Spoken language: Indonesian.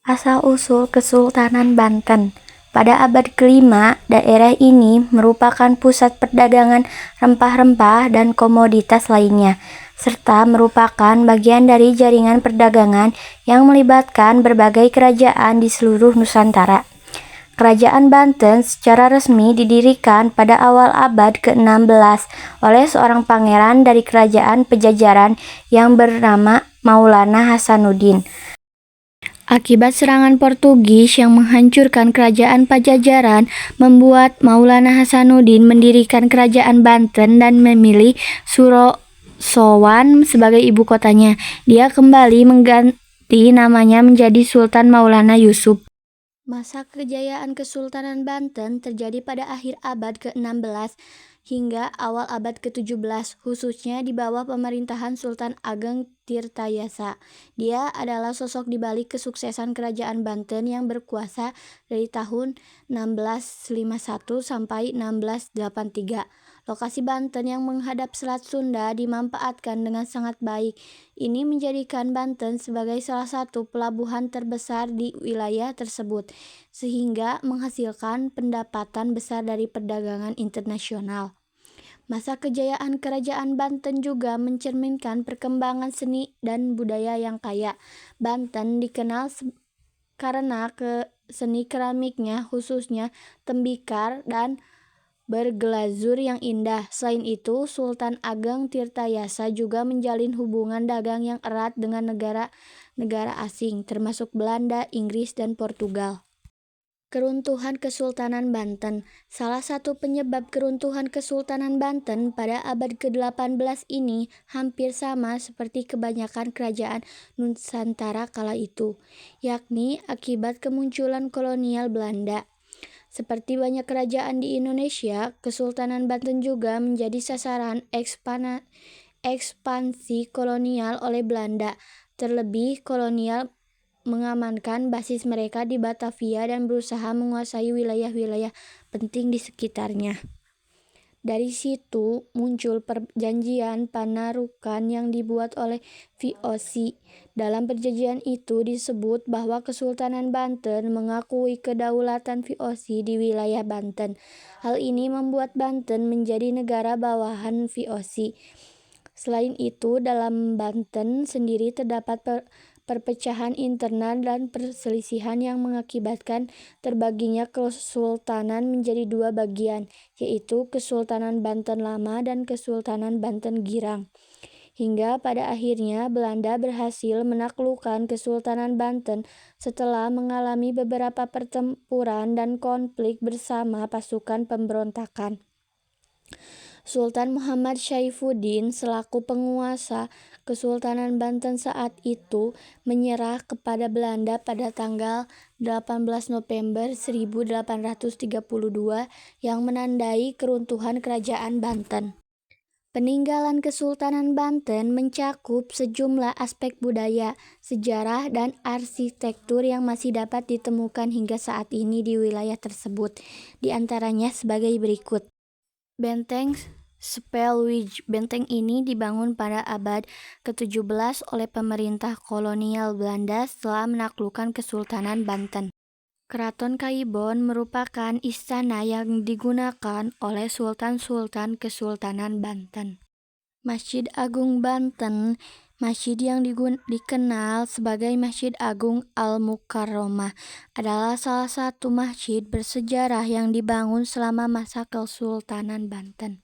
Asal-usul Kesultanan Banten. Pada abad ke-5, daerah ini merupakan pusat perdagangan rempah-rempah dan komoditas lainnya, serta merupakan bagian dari jaringan perdagangan yang melibatkan berbagai kerajaan di seluruh Nusantara. Kerajaan Banten secara resmi didirikan pada awal abad ke-16 oleh seorang pangeran dari kerajaan Pejajaran yang bernama Maulana Hasanuddin. Akibat serangan Portugis yang menghancurkan kerajaan Pajajaran, membuat Maulana Hasanuddin mendirikan kerajaan Banten dan memilih Surosowan sebagai ibu kotanya. Dia kembali mengganti namanya menjadi Sultan Maulana Yusuf. Masa kejayaan Kesultanan Banten terjadi pada akhir abad ke-16 hingga awal abad ke-17, khususnya di bawah pemerintahan Sultan Ageng Tirtayasa. Dia adalah sosok di balik kesuksesan Kerajaan Banten yang berkuasa dari tahun 1651 sampai 1683. Lokasi Banten yang menghadap Selat Sunda dimanfaatkan dengan sangat baik. Ini menjadikan Banten sebagai salah satu pelabuhan terbesar di wilayah tersebut, sehingga menghasilkan pendapatan besar dari perdagangan internasional. Masa kejayaan Kerajaan Banten juga mencerminkan perkembangan seni dan budaya yang kaya. Banten dikenal karena seni keramiknya, khususnya tembikar dan berglazur yang indah. Selain itu, Sultan Ageng Tirtayasa juga menjalin hubungan dagang yang erat dengan negara-negara asing, termasuk Belanda, Inggris, dan Portugal. Keruntuhan Kesultanan Banten. Salah satu penyebab keruntuhan Kesultanan Banten pada abad ke-18 ini hampir sama seperti kebanyakan kerajaan Nusantara kala itu, yakni akibat kemunculan kolonial Belanda. Seperti banyak kerajaan di Indonesia, Kesultanan Banten juga menjadi sasaran ekspansi kolonial oleh Belanda. Terlebih, kolonial mengamankan basis mereka di Batavia dan berusaha menguasai wilayah-wilayah penting di sekitarnya. Dari situ muncul perjanjian Panarukan yang dibuat oleh VOC. Dalam perjanjian itu disebut bahwa Kesultanan Banten mengakui kedaulatan VOC di wilayah Banten. Hal ini membuat Banten menjadi negara bawahan VOC. Selain itu, dalam Banten sendiri terdapat perpecahan internal dan perselisihan yang mengakibatkan terbaginya kesultanan menjadi dua bagian, yaitu Kesultanan Banten Lama dan Kesultanan Banten Girang. Hingga pada akhirnya Belanda berhasil menaklukkan Kesultanan Banten setelah mengalami beberapa pertempuran dan konflik bersama pasukan pemberontakan. Sultan Muhammad Syaifuddin selaku penguasa Kesultanan Banten saat itu menyerah kepada Belanda pada tanggal 18 November 1832 yang menandai keruntuhan Kerajaan Banten. Peninggalan Kesultanan Banten mencakup sejumlah aspek budaya, sejarah, dan arsitektur yang masih dapat ditemukan hingga saat ini di wilayah tersebut. Di antaranya sebagai berikut. Benteng Spelwijk. Benteng ini dibangun pada abad ke-17 oleh pemerintah kolonial Belanda setelah menaklukkan Kesultanan Banten. Keraton Kaibon merupakan istana yang digunakan oleh sultan-sultan Kesultanan Banten. Masjid Agung Banten. Masjid yang dikenal sebagai Masjid Agung Al-Mukarromah adalah salah satu masjid bersejarah yang dibangun selama masa Kesultanan Banten.